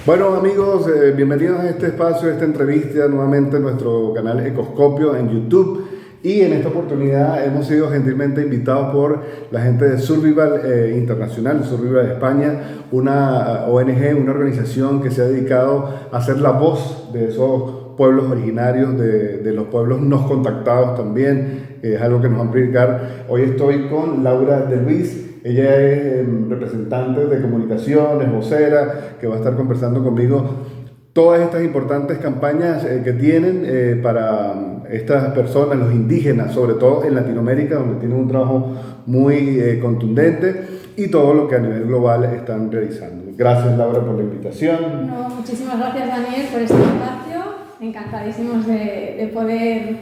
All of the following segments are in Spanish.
Bueno amigos, bienvenidos a este espacio, a esta entrevista nuevamente en nuestro canal Ecoscopio en YouTube. Y en esta oportunidad hemos sido gentilmente invitados por la gente de Survival Internacional, Survival España, una ONG, una organización que se ha dedicado a ser la voz de esos pueblos originarios, de los pueblos no contactados también. Es algo que nos va a implicar. Hoy estoy con Laura de Luis. Ella es representante de comunicaciones, vocera, que va a estar conversando conmigo todas estas importantes campañas que tienen para estas personas, los indígenas, sobre todo en Latinoamérica, donde tienen un trabajo muy contundente, y todo lo que a nivel global están realizando. Gracias, Laura, por la invitación. No, muchísimas gracias, Daniel, por este espacio. Encantadísimos de poder,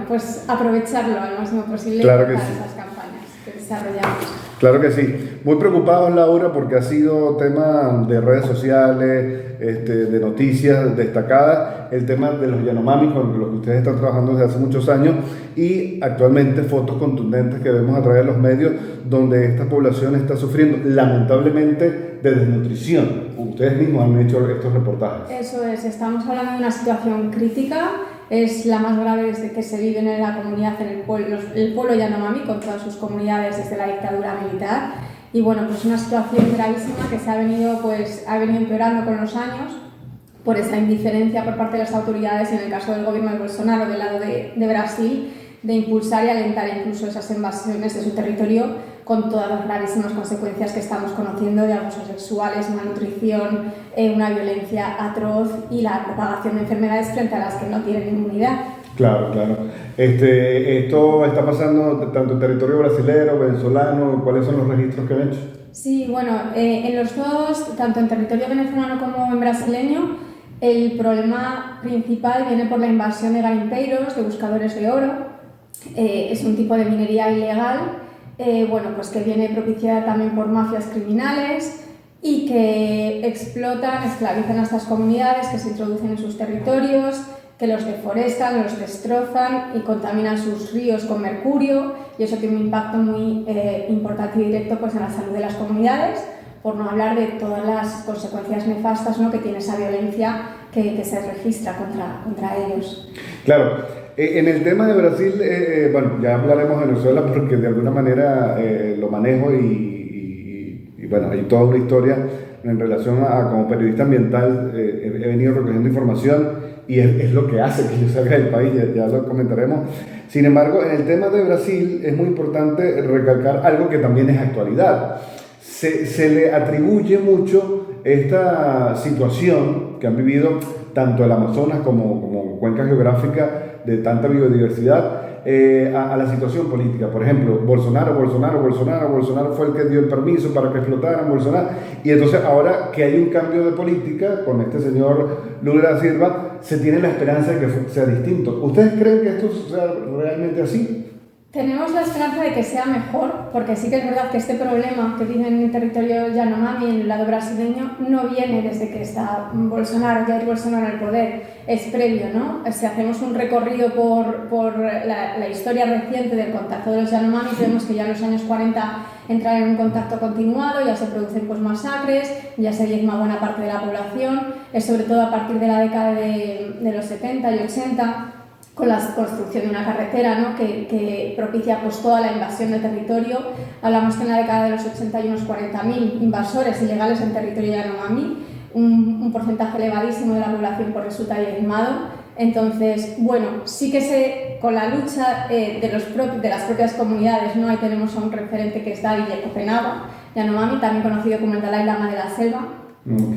pues aprovecharlo al máximo posible claro para sí. esas campañas que desarrollamos. Claro que sí. Muy preocupados, Laura, porque ha sido tema de redes sociales, de noticias destacadas, el tema de los Yanomami, con los que ustedes están trabajando desde hace muchos años, y actualmente fotos contundentes que vemos a través de los medios donde esta población está sufriendo lamentablemente de desnutrición. Ustedes mismos han hecho estos reportajes. Eso es, estamos hablando de una situación crítica. Es la más grave desde que se vive en la comunidad, en el pueblo Yanomami, con todas sus comunidades desde la dictadura militar. Y pues una situación gravísima que ha venido empeorando con los años por esa indiferencia por parte de las autoridades, y en el caso del gobierno de Bolsonaro, del lado de Brasil, de impulsar y alentar incluso esas invasiones de su territorio, con todas las gravísimas consecuencias que estamos conociendo de abusos sexuales, malnutrición, una violencia atroz y la propagación de enfermedades frente a las que no tienen inmunidad. Claro. Esto está pasando tanto en territorio brasileño, venezolano. ¿Cuáles son los registros que han hecho? Sí, en los dos, tanto en territorio venezolano como en brasileño, el problema principal viene por la invasión de garimpeiros, de buscadores de oro. Es un tipo de minería ilegal, que viene propiciada también por mafias criminales y que explotan, esclavizan a estas comunidades, que se introducen en sus territorios, que los deforestan, los destrozan y contaminan sus ríos con mercurio, y eso tiene un impacto muy importante y directo en la salud de las comunidades, por no hablar de todas las consecuencias nefastas, ¿no?, que tiene esa violencia que se registra contra ellos. Claro. En el tema de Brasil, ya hablaremos de Venezuela porque de alguna manera lo manejo y hay toda una historia en relación a como periodista ambiental. He venido recogiendo información y es lo que hace que yo salga del país, ya lo comentaremos. Sin embargo, en el tema de Brasil es muy importante recalcar algo que también es actualidad. Se le atribuye mucho esta situación que han vivido tanto el Amazonas como cuenca geográfica de tanta biodiversidad a la situación política. Por ejemplo, Bolsonaro fue el que dio el permiso para que explotaran Bolsonaro, y entonces ahora que hay un cambio de política con este señor Lula da Silva, se tiene la esperanza de que sea distinto. ¿Ustedes creen que esto sea realmente así? Tenemos la esperanza de que sea mejor, porque sí que es verdad que este problema que tiene en el territorio Yanomami, en el lado brasileño, no viene desde que está Jair Bolsonaro en el poder, es previo, ¿no? Si hacemos un recorrido por la historia reciente del contacto de los Yanomami, vemos que ya en los años 40 entran en un contacto continuado, ya se producen masacres, ya se diezma buena parte de la población, es sobre todo a partir de la década de los 70 y 80, con la construcción de una carretera, ¿no?, que propicia toda la invasión de territorio. Hablamos que en la década de los 80 hay unos 40.000 invasores ilegales en territorio Yanomami, un porcentaje elevadísimo de la población resulta diezmado. Entonces, sí que con la lucha de las propias comunidades, ¿no?, ahí tenemos a un referente que es David Copenhaga Yanomami, también conocido como el Dalai Lama de la Selva,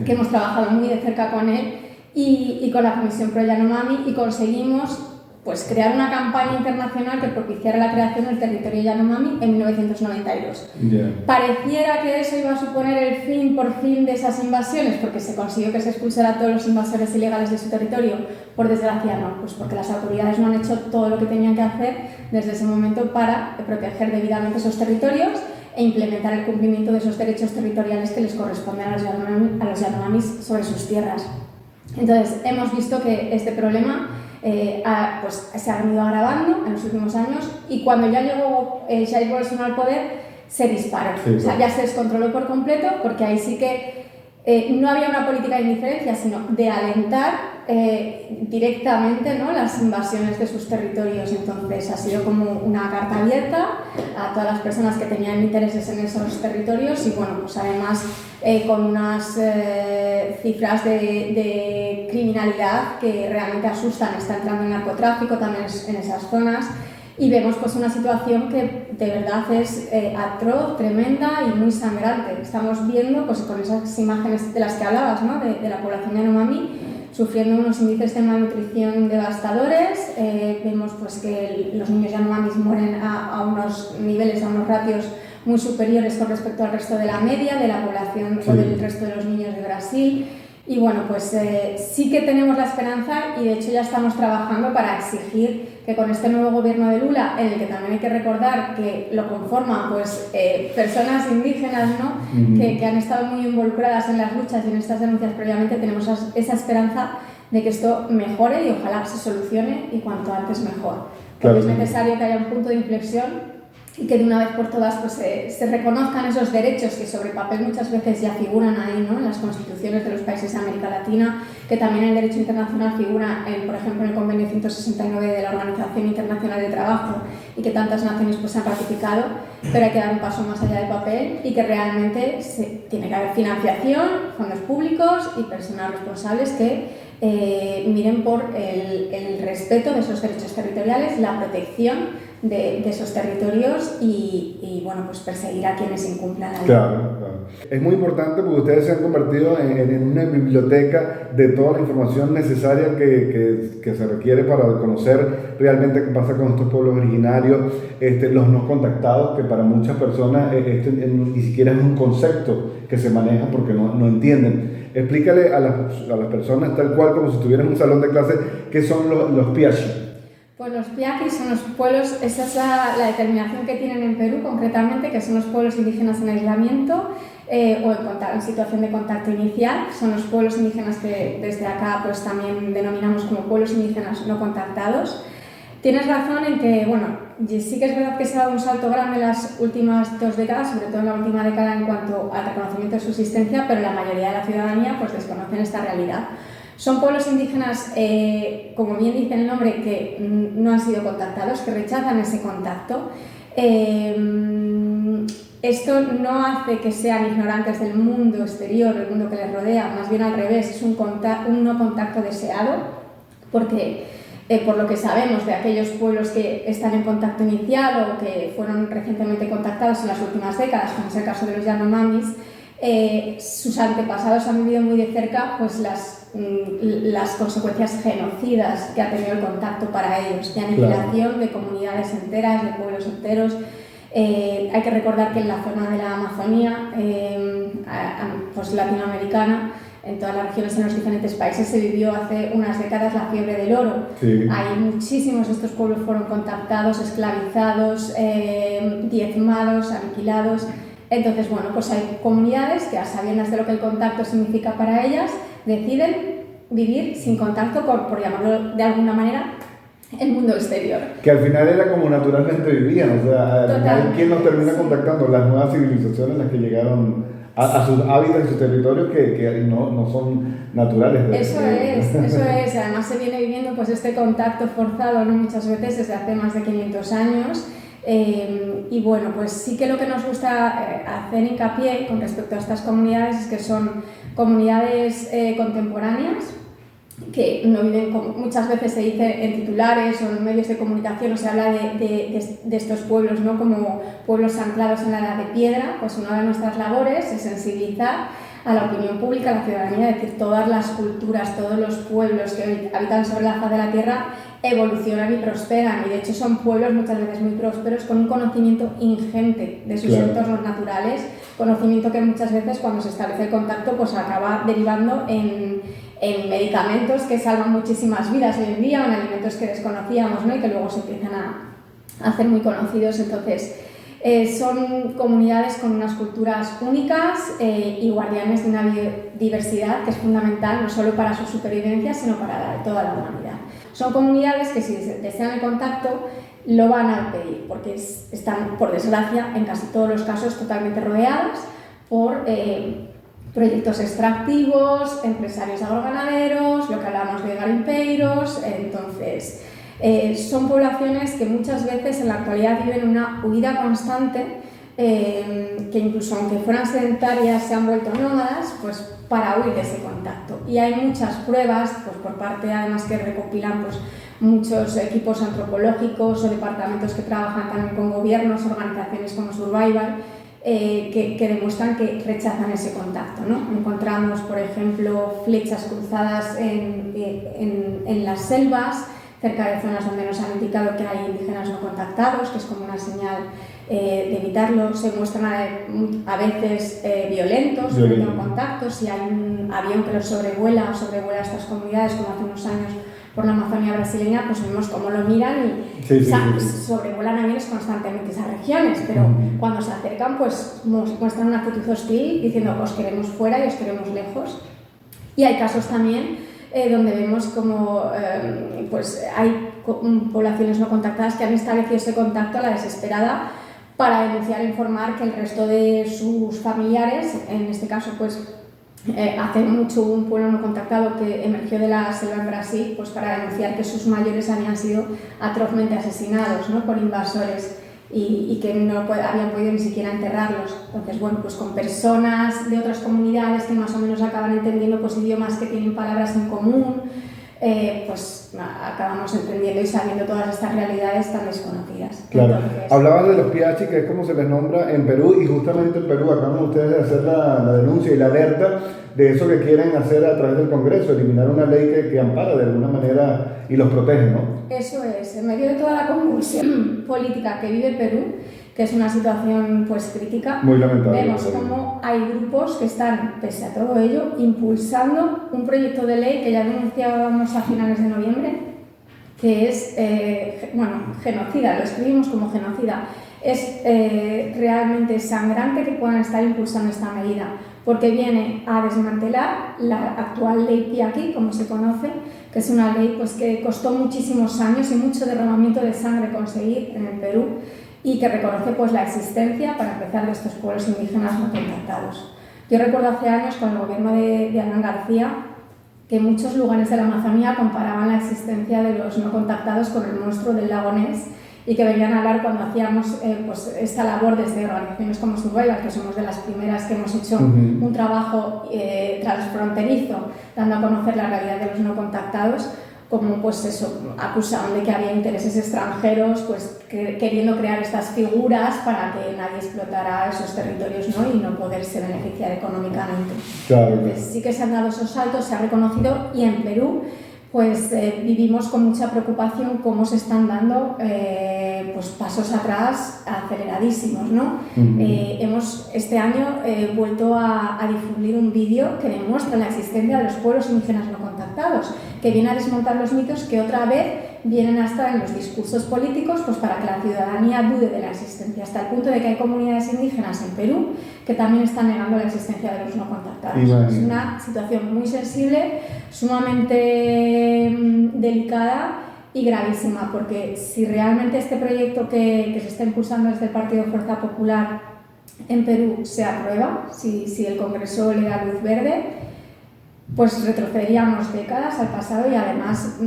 que hemos trabajado muy de cerca con él y con la Comisión Pro Yanomami, y conseguimos crear una campaña internacional que propiciara la creación del territorio Yanomami en 1992. Pareciera que eso iba a suponer el fin, por fin, de esas invasiones, porque se consiguió que se expulsara a todos los invasores ilegales de su territorio. Por desgracia no, porque las autoridades no han hecho todo lo que tenían que hacer desde ese momento para proteger debidamente esos territorios e implementar el cumplimiento de esos derechos territoriales que les corresponden a los Yanomamis sobre sus tierras. Entonces, hemos visto que este problema se ha venido agravando en los últimos años, y cuando ya llegó Jair Bolsonaro al poder se disparó. Sí, o sea, ya se descontroló por completo, porque ahí sí que no había una política de indiferencia, sino de alentar directamente, ¿no?, las invasiones de sus territorios. Entonces ha sido como una carta abierta a todas las personas que tenían intereses en esos territorios y bueno, pues además con unas cifras de criminalidad que realmente asustan. Está entrando el narcotráfico también en esas zonas. Y vemos pues una situación que de verdad es atroz, tremenda y muy sangrante. Estamos viendo pues con esas imágenes de las que hablabas, ¿no?, de la población Yanomami sufriendo unos índices de malnutrición devastadores. Vemos pues que los niños Yanomamis mueren a unos niveles, a unos ratios muy superiores con respecto al resto de la media de la población o del resto de los niños de Brasil. Y bueno, pues sí que tenemos la esperanza y de hecho ya estamos trabajando para exigir que con este nuevo gobierno de Lula, en el que también hay que recordar que lo conforman pues, personas indígenas, ¿no?, que han estado muy involucradas en las luchas y en estas denuncias previamente, tenemos esa esperanza de que esto mejore y ojalá se solucione y cuanto antes mejor. Porque es necesario que haya un punto de inflexión y que de una vez por todas pues, se reconozcan esos derechos que sobre papel muchas veces ya figuran ahí, ¿no?, en las constituciones de los países de América Latina, que también el derecho internacional figura, por ejemplo, en el convenio 169 de la Organización Internacional de Trabajo y que tantas naciones pues, han ratificado, pero hay que dar un paso más allá del papel y que realmente tiene que haber financiación, fondos públicos y personas responsables que miren por el respeto de esos derechos territoriales, la protección de esos territorios y bueno, pues perseguir a quienes incumplan la ley. Claro. Es muy importante porque ustedes se han convertido en una biblioteca de toda la información necesaria que se requiere para conocer realmente qué pasa con estos pueblos originarios, los no contactados, que para muchas personas ni siquiera es un concepto que se maneja porque no entienden. Explícale a las personas tal cual como si estuvieran en un salón de clase qué son los piachi. Pues los piaquis son los pueblos, esa es la determinación que tienen en Perú concretamente, que son los pueblos indígenas en aislamiento o en situación de contacto inicial. Son los pueblos indígenas que desde acá pues también denominamos como pueblos indígenas no contactados. Tienes razón en que, bueno, sí que es verdad que se ha dado un salto grande en las últimas 2 décadas, sobre todo en la última década en cuanto al reconocimiento de su existencia, pero la mayoría de la ciudadanía pues desconocen esta realidad. Son pueblos indígenas, como bien dice el nombre, que no han sido contactados, que rechazan ese contacto. Esto no hace que sean ignorantes del mundo exterior, del mundo que les rodea, más bien al revés, es un no contacto deseado, porque por lo que sabemos de aquellos pueblos que están en contacto inicial o que fueron recientemente contactados en las últimas décadas, como es el caso de los Yanomamis, sus antepasados han vivido muy de cerca pues, las consecuencias genocidas que ha tenido el contacto para ellos, de aniquilación de comunidades enteras, de pueblos enteros. Hay que recordar que en la zona de la Amazonía pues latinoamericana, en todas las regiones, en los diferentes países, se vivió hace unas décadas la fiebre del oro. Sí. Hay muchísimos de estos pueblos fueron contactados, esclavizados, diezmados, aniquilados. Entonces, bueno, pues hay comunidades que a sabiendas de lo que el contacto significa para ellas, deciden vivir sin contacto con, por llamarlo de alguna manera, el mundo exterior. Que al final era como naturalmente vivían, o sea, al final, ¿quién nos termina contactando? Las nuevas civilizaciones, las que llegaron a sus hábitats y sus territorios que no son naturales. Eso es. Además se viene viviendo pues este contacto forzado, ¿no?, muchas veces desde hace más de 500 años. Y bueno, pues sí que lo que nos gusta hacer hincapié con respecto a estas comunidades es que son comunidades contemporáneas que no viven, como muchas veces se dice en titulares o en medios de comunicación, o se habla de estos pueblos, ¿no?, como pueblos anclados en la edad de piedra. Pues una de nuestras labores es sensibilizar a la opinión pública, a la ciudadanía, es decir, todas las culturas, todos los pueblos que hoy habitan sobre la faz de la tierra evolucionan y prosperan, y de hecho son pueblos muchas veces muy prósperos con un conocimiento ingente de sus entornos naturales, conocimiento que muchas veces cuando se establece el contacto pues acaba derivando en medicamentos que salvan muchísimas vidas hoy en día, en alimentos que desconocíamos, ¿no?, y que luego se empiezan a hacer muy conocidos. Entonces son comunidades con unas culturas únicas y guardianes de una biodiversidad que es fundamental no solo para su supervivencia, sino para toda la humanidad. Son comunidades que si desean el contacto lo van a pedir porque están, por desgracia, en casi todos los casos totalmente rodeadas por proyectos extractivos, empresarios agroganaderos, lo que hablábamos de garimpeiros. Entonces, son poblaciones que muchas veces en la actualidad viven una huida constante, que incluso aunque fueran sedentarias se han vuelto nómadas, pues para huir de ese contacto. Y hay muchas pruebas, pues por parte además que recopilan pues, muchos equipos antropológicos o departamentos que trabajan también con gobiernos, organizaciones como Survival, que demuestran que rechazan ese contacto, ¿no? Encontramos, por ejemplo, flechas cruzadas en las selvas, cerca de zonas donde nos han indicado que hay indígenas no contactados, que es como una señal de evitarlo. Se muestran a veces violentos, no contactos. Si hay un avión que los sobrevuela estas comunidades, como hace unos años por la Amazonía brasileña, pues vemos cómo lo miran y sobrevuelan aviones constantemente esas regiones, pero cuando se acercan pues muestran una actitud hostil diciendo os queremos fuera y os queremos lejos. Y hay casos también donde vemos como pues hay poblaciones no contactadas que han establecido ese contacto a la desesperada para denunciar e informar que el resto de sus familiares, en este caso pues hace mucho un pueblo no contactado que emergió de la selva en Brasil, pues para denunciar que sus mayores habían sido atrozmente asesinados, ¿no? Por invasores y que no habían podido ni siquiera enterrarlos. Entonces, bueno, pues con personas de otras comunidades que más o menos acaban entendiendo pues idiomas que tienen palabras en común, pues acabamos entendiendo y sabiendo todas estas realidades tan desconocidas. Claro. Entonces, hablabas de los Piachi, que es como se les nombra en Perú, y justamente en Perú acaban ustedes de hacer la denuncia y la alerta de eso que quieren hacer a través del Congreso, eliminar una ley que ampara de alguna manera y los protege, ¿no? Eso es, en medio de toda la convulsión política que vive Perú, que es una situación pues crítica, muy lamentable, vemos cómo hay grupos que están, pese a todo ello, impulsando un proyecto de ley que ya denunciábamos a finales de noviembre, que es, genocida, lo escribimos como genocida. Es realmente sangrante que puedan estar impulsando esta medida, porque viene a desmantelar la actual ley Piaqui, como se conoce, que es una ley pues, que costó muchísimos años y mucho derramamiento de sangre conseguir en el Perú, y que reconoce pues, la existencia, para empezar, de estos pueblos indígenas no contactados. Yo recuerdo hace años, con el gobierno de Hernán García, que en muchos lugares de la Amazonía comparaban la existencia de los no contactados con el monstruo del lago Ness, y que venían a hablar cuando hacíamos pues esta labor desde organizaciones como Survival, que somos de las primeras que hemos hecho un trabajo transfronterizo, dando a conocer la realidad de los no contactados, como pues eso, acusaban de que había intereses extranjeros pues queriendo crear estas figuras para que nadie explotara esos territorios, ¿no? Y no poderse beneficiar económicamente. Claro. Entonces sí que se han dado esos saltos, se ha reconocido, y en Perú pues vivimos con mucha preocupación cómo se están dando pues pasos atrás aceleradísimos, ¿no? Hemos este año vuelto a difundir un vídeo que demuestra la existencia de los pueblos indígenas no contactados, que viene a desmontar los mitos que otra vez vienen a estar en los discursos políticos pues para que la ciudadanía dude de la existencia, hasta el punto de que hay comunidades indígenas en Perú que también están negando la existencia de los no contactados. Es una situación muy sensible, sumamente delicada y gravísima, porque si realmente este proyecto que se está impulsando desde el Partido Fuerza Popular en Perú se aprueba, si el Congreso le da luz verde, pues retrocederíamos décadas al pasado y además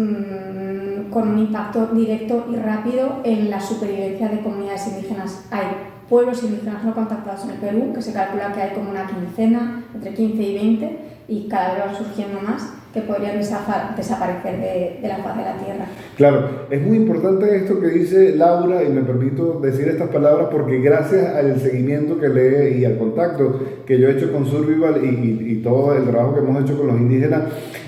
con un impacto directo y rápido en la supervivencia de comunidades indígenas. Hay pueblos indígenas no contactados en el Perú, que se calcula que hay como una quincena, entre 15 y 20, y cada vez van surgiendo más, que podrían desaparecer de la faz de la tierra. Claro, es muy importante esto que dice Laura, y me permito decir estas palabras porque gracias al seguimiento que lee y al contacto que yo he hecho con Survival y todo el trabajo que hemos hecho con los indígenas,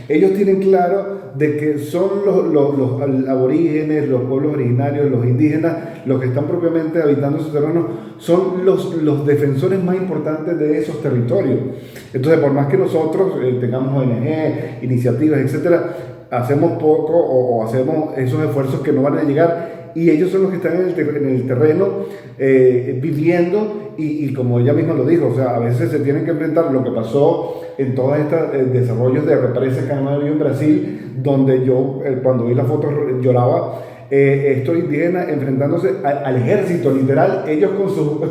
ellos tienen claro de que son los aborígenes, los pueblos originarios, los indígenas, los que están propiamente habitando esos terrenos, son los defensores más importantes de esos territorios. Entonces, por más que nosotros tengamos ONG, iniciativas, etcétera, hacemos poco o hacemos esos esfuerzos que no van a llegar, y ellos son los que están en el terreno viviendo, y como ella misma lo dijo, o sea, a veces se tienen que enfrentar lo que pasó en todos estos desarrollos de represas que han habido en Brasil, donde yo cuando vi la foto lloraba, estos indígenas enfrentándose al ejército, literal, ellos con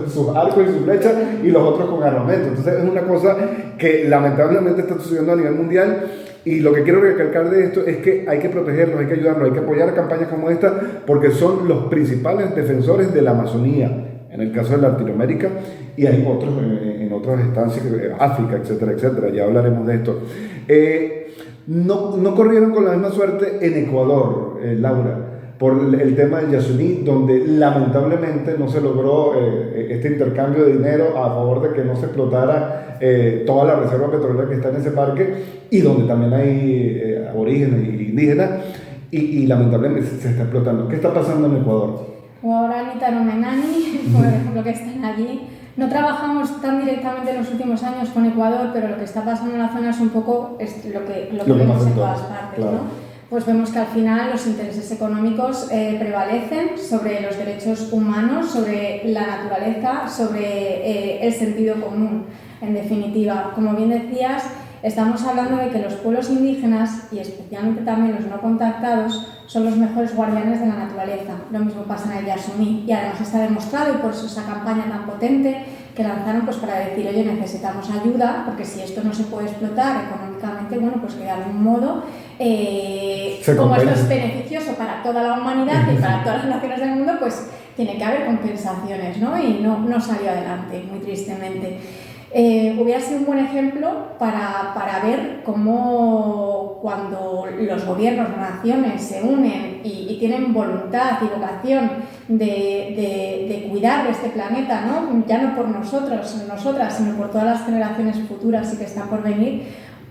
sus arcos y sus flechas y los otros con armamento. Entonces es una cosa que lamentablemente está sucediendo a nivel mundial. Y lo que quiero recalcar de esto es que hay que protegerlos, hay que ayudarlos, hay que apoyar campañas como esta, porque son los principales defensores de la Amazonía, en el caso de Latinoamérica, y hay otros en otras estancias, África, etcétera, etcétera. Ya hablaremos de esto. No corrieron con la misma suerte en Ecuador, Laura, por el tema del Yasuní, donde lamentablemente no se logró este intercambio de dinero a favor de que no se explotara toda la reserva petrolera que está en ese parque, y donde también hay aborígenes y indígenas, y lamentablemente se está explotando. ¿Qué está pasando en Ecuador? Guaraní, Taromenani, por ejemplo, que están allí. No trabajamos tan directamente en los últimos años con Ecuador, pero lo que está pasando en la zona es un poco lo que vemos en todas partes, claro. ¿No? Pues vemos que al final los intereses económicos prevalecen sobre los derechos humanos, sobre la naturaleza, sobre el sentido común, en definitiva. Como bien decías, estamos hablando de que los pueblos indígenas, y especialmente también los no contactados, son los mejores guardianes de la naturaleza. Lo mismo pasa en el Yasuní, y además está demostrado, y por eso esa campaña tan potente que lanzaron, pues para decir, oye, necesitamos ayuda, porque si esto no se puede explotar económicamente, bueno, pues que de algún modo, como esto es beneficioso para toda la humanidad y para todas las naciones del mundo, pues tiene que haber compensaciones, ¿no? Y no salió adelante, muy tristemente. Hubiera sido un buen ejemplo para ver cómo cuando los gobiernos, las naciones se unen y tienen voluntad y vocación de cuidar de este planeta, ¿no? Ya no por nosotras, sino por todas las generaciones futuras y que están por venir,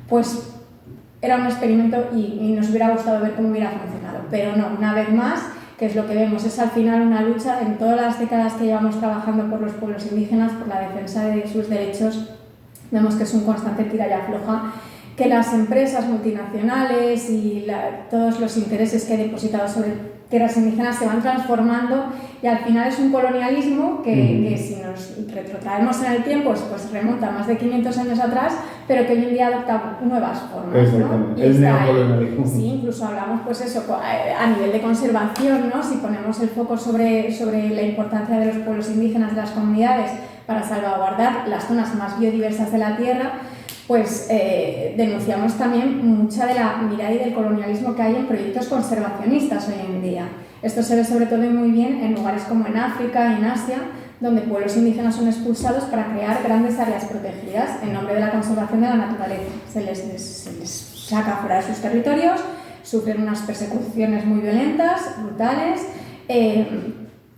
pues era un experimento y nos hubiera gustado ver cómo hubiera funcionado. Pero no, una vez más, que es lo que vemos, es al final una lucha en todas las décadas que llevamos trabajando por los pueblos indígenas, por la defensa de sus derechos. Vemos que es un constante tira y afloja, que las empresas multinacionales y todos los intereses que hay depositados sobre tierras indígenas se van transformando, y al final es un colonialismo que si nos retrotraemos en el tiempo, pues remonta más de 500 años atrás, pero que hoy en día adopta nuevas formas, ¿no? Y el neocolonialismo. Sí, incluso hablamos, pues eso, a nivel de conservación, ¿no? Si ponemos el foco sobre la importancia de los pueblos indígenas, de las comunidades, para salvaguardar las zonas más biodiversas de la Tierra, pues denunciamos también mucha de la mirada y del colonialismo que hay en proyectos conservacionistas hoy en día. Esto se ve sobre todo y muy bien en lugares como en África y en Asia, donde pueblos indígenas son expulsados para crear grandes áreas protegidas en nombre de la conservación de la naturaleza. Se les saca fuera de sus territorios, sufren unas persecuciones muy violentas, brutales,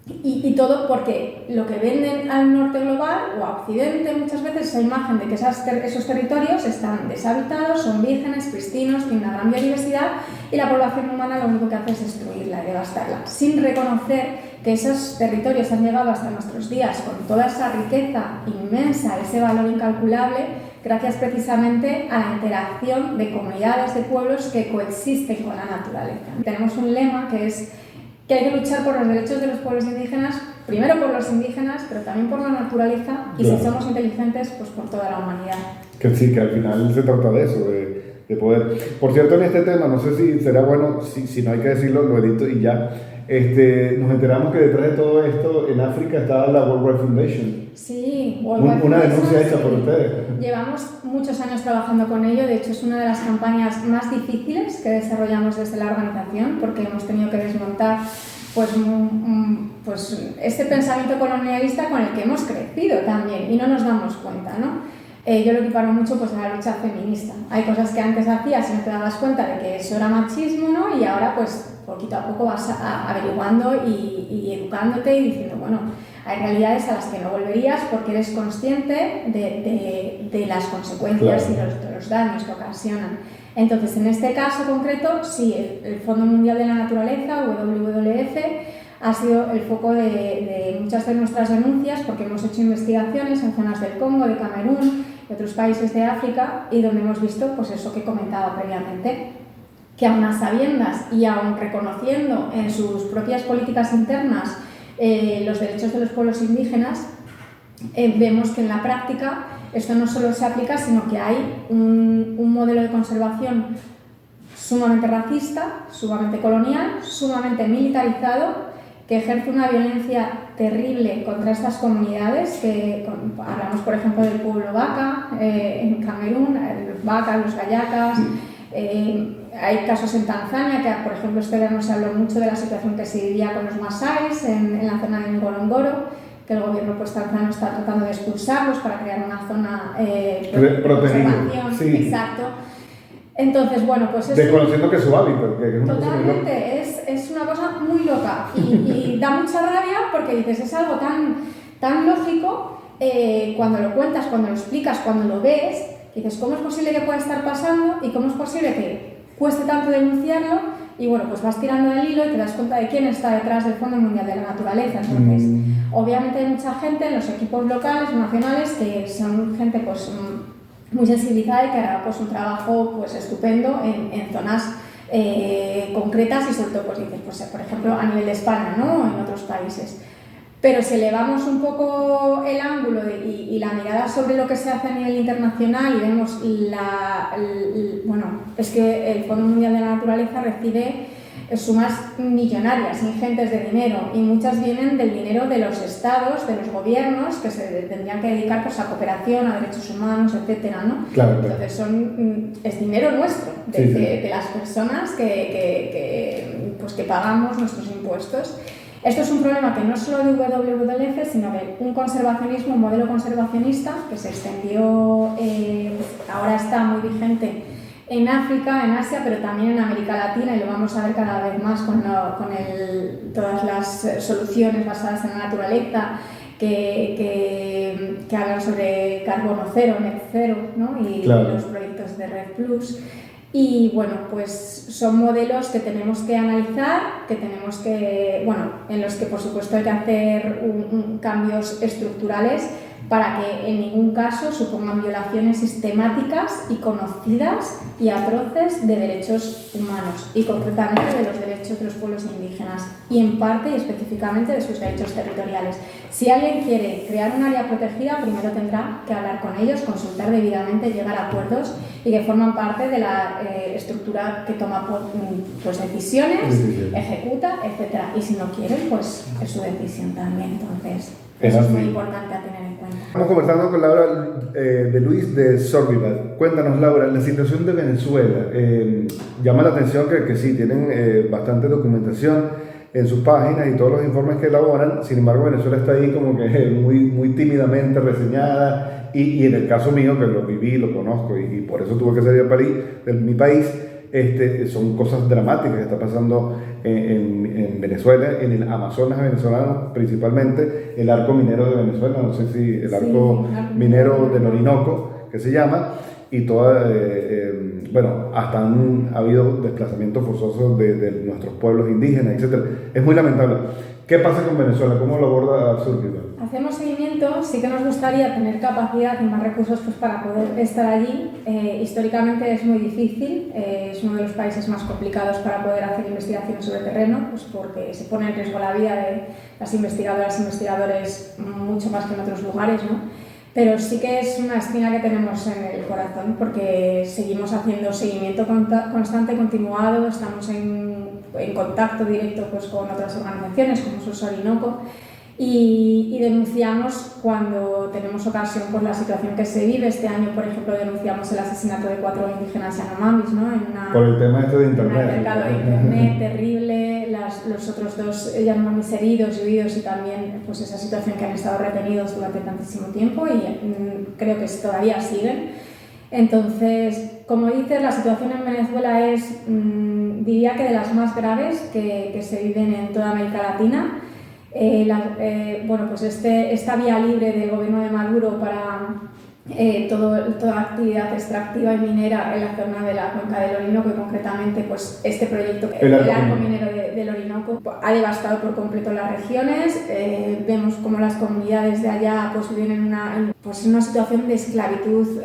y todo porque lo que venden al norte global o a Occidente muchas veces es la imagen de que esos territorios están deshabitados, son vírgenes, pristinos, tienen una gran biodiversidad, y la población humana lo único que hace es destruirla y devastarla, sin reconocer que esos territorios han llegado hasta nuestros días con toda esa riqueza inmensa, ese valor incalculable, gracias precisamente a la interacción de comunidades, de pueblos que coexisten con la naturaleza. Tenemos un lema que es que hay que luchar por los derechos de los pueblos indígenas, primero por los indígenas, pero también por la naturaleza, y claro, si somos inteligentes, pues por toda la humanidad. Que sí, que al final se trata de eso, de poder. Por cierto, en este tema, no sé si será bueno, si no hay que decirlo, lo edito y ya. Nos enteramos que detrás de todo esto en África está la World Wide Foundation. Sí, una denuncia hecha por ustedes. Llevamos muchos años trabajando con ello, de hecho es una de las campañas más difíciles que desarrollamos desde la organización, porque hemos tenido que desmontar pues este pensamiento colonialista con el que hemos crecido también y no nos damos cuenta, ¿no? Yo lo equiparo mucho pues, a la lucha feminista. Hay cosas que antes hacías y no te dabas cuenta de que eso era machismo, ¿no? Y ahora pues poquito a poco vas averiguando y educándote y diciendo, bueno, hay realidades a las que no volverías porque eres consciente de las consecuencias, claro, y de los daños que ocasionan. Entonces, en este caso concreto, sí, el Fondo Mundial de la Naturaleza, WWF, ha sido el foco de muchas de nuestras denuncias, porque hemos hecho investigaciones en zonas del Congo, de Camerún, de otros países de África, y donde hemos visto pues eso que comentaba previamente, que aun a sabiendas y aun reconociendo en sus propias políticas internas los derechos de los pueblos indígenas, vemos que en la práctica esto no solo se aplica, sino que hay un modelo de conservación sumamente racista, sumamente colonial, sumamente militarizado, que ejerce una violencia terrible contra estas comunidades, hablamos por ejemplo del pueblo Baka en Camerún, los Baka, los Gayacas, hay casos en Tanzania, que por ejemplo este verano se habló mucho de la situación que se vivía con los masáis en la zona de Ngorongoro, que el gobierno pues tanzano está tratando de expulsarlos para crear una zona de conservación. Sí. Exacto. Entonces, bueno, pues es desconociendo que es su hábitat, que es una totalmente, es una cosa muy loca y da mucha rabia porque dices, es algo tan lógico cuando lo cuentas, cuando lo explicas, cuando lo ves, dices, ¿cómo es posible que pueda estar pasando y cómo es posible que cueste tanto denunciarlo? Y bueno, pues vas tirando el hilo y te das cuenta de quién está detrás del Fondo Mundial de la Naturaleza. Entonces, obviamente hay mucha gente en los equipos locales, nacionales, que son gente pues muy sensibilizada y que hará pues un trabajo pues estupendo en zonas concretas y sobre todo pues dices, pues, por ejemplo a nivel de España, ¿no? En otros países. Pero si elevamos un poco el ángulo y la mirada sobre lo que se hace a nivel internacional y vemos bueno, es que el Fondo Mundial de la Naturaleza recibe sumas millonarias, ingentes de dinero, y muchas vienen del dinero de los estados, de los gobiernos, que se tendrían que dedicar pues, a cooperación, a derechos humanos, etcétera, ¿no? Claro. Entonces es dinero nuestro, de las personas que pagamos nuestros impuestos. Esto es un problema que no solo de WWF, sino de un conservacionismo, un modelo conservacionista que se extendió, ahora está muy vigente en África, en Asia, pero también en América Latina, y lo vamos a ver cada vez más con todas las soluciones basadas en la naturaleza que hablan sobre carbono cero, net cero, ¿no? Y claro, los proyectos de Red Plus. Y bueno, pues son modelos que tenemos que analizar, en los que por supuesto hay que hacer cambios estructurales para que en ningún caso supongan violaciones sistemáticas y conocidas y atroces de derechos humanos y concretamente de los derechos de los pueblos indígenas y en parte y específicamente de sus derechos territoriales. Si alguien quiere crear un área protegida, primero tendrá que hablar con ellos, consultar debidamente, llegar a acuerdos y que forman parte de la estructura que toma pues, decisiones, ejecuta, etc. Y si no quieren, pues es su decisión también. Entonces, eso es muy importante a tener en cuenta. Estamos conversando con Laura de Luis de Sorbival. Cuéntanos, Laura, la situación de Venezuela. Llama la atención que sí, tienen bastante documentación en sus páginas y todos los informes que elaboran. Sin embargo, Venezuela está ahí como que muy tímidamente reseñada. Y en el caso mío, que lo viví, lo conozco y por eso tuve que salir de mi país, son cosas dramáticas que está pasando en Venezuela, en el Amazonas venezolano principalmente, el arco minero de Venezuela, no sé si el arco minero del Orinoco, que se llama, y hasta ha habido desplazamientos forzosos de nuestros pueblos indígenas, etc. Es muy lamentable. ¿Qué pasa con Venezuela? ¿Cómo lo aborda Survival? Hacemos seguimiento, sí que nos gustaría tener capacidad y más recursos pues, para poder estar allí. Históricamente es muy difícil, es uno de los países más complicados para poder hacer investigaciones sobre terreno, pues porque se pone en riesgo la vida de las investigadoras e investigadores mucho más que en otros lugares, ¿no? Pero sí que es una espina que tenemos en el corazón porque seguimos haciendo seguimiento constante, continuado, estamos en contacto directo pues, con otras organizaciones como SOS Orinoco y denunciamos cuando tenemos ocasión por la situación que se vive. Este año, por ejemplo, denunciamos el asesinato de 4 indígenas yanomamis, ¿no? Por el tema de Internet. En un mercado de Internet terrible, los otros 2 yanomamis heridos y huidos y también pues, esa situación que han estado retenidos durante tantísimo tiempo y creo que todavía siguen. Entonces, como dices, la situación en Venezuela es, diría que de las más graves que se viven en toda América Latina. Esta vía libre del gobierno de Maduro para toda actividad extractiva y minera en la zona de la cuenca del Orinoco y concretamente pues, este proyecto, el arco minero del Orinoco, ha devastado por completo las regiones. Vemos como las comunidades de allá pues, viven en una situación de esclavitud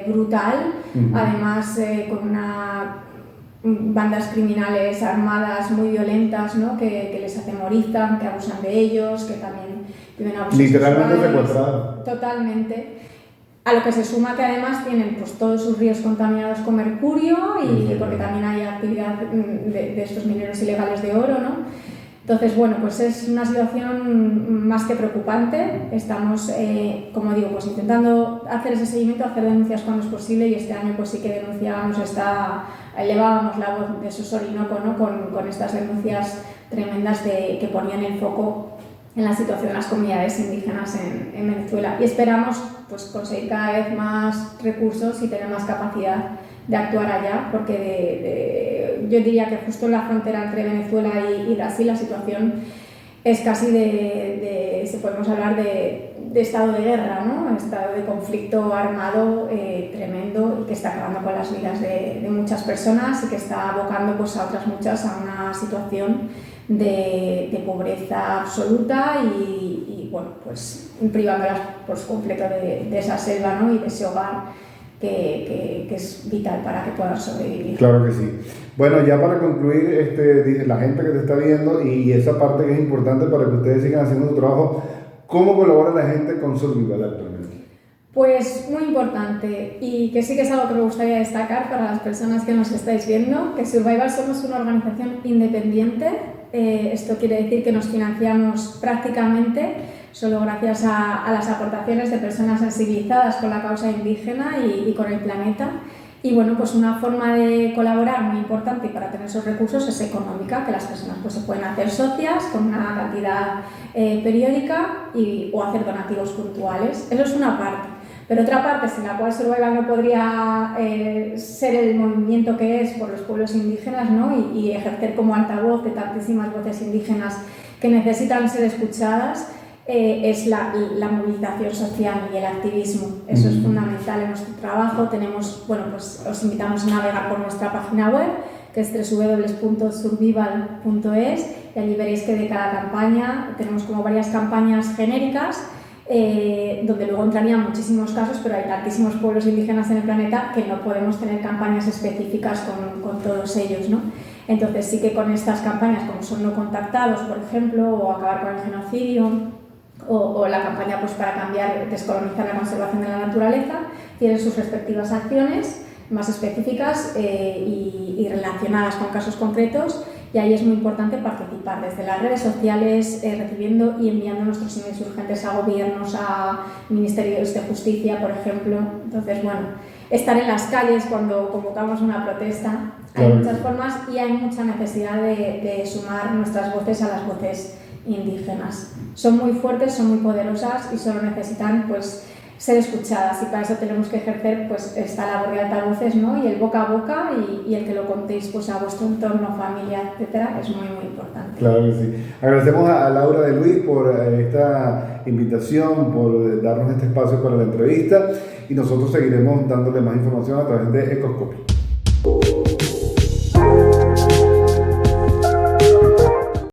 brutal, además con bandas criminales armadas muy violentas, ¿no? que les atemorizan, que abusan de ellos, que también viven abusos literalmente sexuales. secuestrados. Totalmente. A lo que se suma que además tienen pues, todos sus ríos contaminados con mercurio y porque también hay actividad de estos mineros ilegales de oro, ¿no? Entonces, bueno, pues es una situación más que preocupante. Estamos, como digo, pues intentando hacer ese seguimiento, hacer denuncias cuando es posible y este año pues sí que denunciábamos, elevábamos la voz de Sos Orinoco, ¿no? con estas denuncias tremendas que ponían el foco en la situación de las comunidades indígenas en Venezuela y esperamos pues, conseguir cada vez más recursos y tener más capacidad de actuar allá, porque yo diría que justo en la frontera entre Venezuela y Brasil la situación es casi si podemos hablar de estado de guerra, ¿no? Estado de conflicto armado tremendo y que está acabando con las vidas de muchas personas y que está abocando pues, a otras muchas a una situación de pobreza absoluta y bueno, pues privándolas por completo de esa selva, ¿no? Y de ese hogar que es vital para que puedan sobrevivir. Claro que sí. Bueno, ya para concluir, la gente que te está viendo y esa parte que es importante para que ustedes sigan haciendo su trabajo, ¿cómo colabora la gente con Survival actualmente? Pues muy importante y que sí que es algo que me gustaría destacar para las personas que nos estáis viendo, que Survival somos una organización independiente. Esto quiere decir que nos financiamos prácticamente solo gracias a las aportaciones de personas sensibilizadas con la causa indígena y con el planeta. Y bueno, pues una forma de colaborar muy importante para tener esos recursos es económica, que las personas pues, se pueden hacer socias con una cantidad periódica o hacer donativos puntuales. Eso es una parte. Pero otra parte, sin la cual Survival no podría ser el movimiento que es por los pueblos indígenas, ¿no? y ejercer como altavoz de tantísimas voces indígenas que necesitan ser escuchadas, es la movilización social y el activismo. Eso es fundamental en nuestro trabajo. Tenemos, bueno, pues os invitamos a navegar por nuestra página web, que es www.survival.es, y allí veréis que de cada campaña tenemos como varias campañas genéricas, donde luego entrarían muchísimos casos, pero hay tantísimos pueblos indígenas en el planeta que no podemos tener campañas específicas con todos ellos, ¿no? Entonces sí que con estas campañas, como son no contactados, por ejemplo, o acabar con el genocidio, o la campaña pues, para cambiar, descolonizar la conservación de la naturaleza, tienen sus respectivas acciones más específicas y relacionadas con casos concretos, y ahí es muy importante participar desde las redes sociales, recibiendo y enviando nuestros emails urgentes a gobiernos, a ministerios de justicia, por ejemplo. Entonces, bueno, estar en las calles cuando convocamos una protesta, hay muchas formas y hay mucha necesidad de sumar nuestras voces a las voces indígenas. Son muy fuertes, son muy poderosas y solo necesitan pues, ser escuchadas, y para eso tenemos que ejercer pues, esta labor de altavoces, ¿no? Y el boca a boca y el que lo contéis pues, a vuestro entorno, familia, etcétera, es muy, muy importante. Claro que sí. Agradecemos a Laura de Luis por esta invitación, por darnos este espacio para la entrevista, y nosotros seguiremos dándole más información a través de Ecoscopio.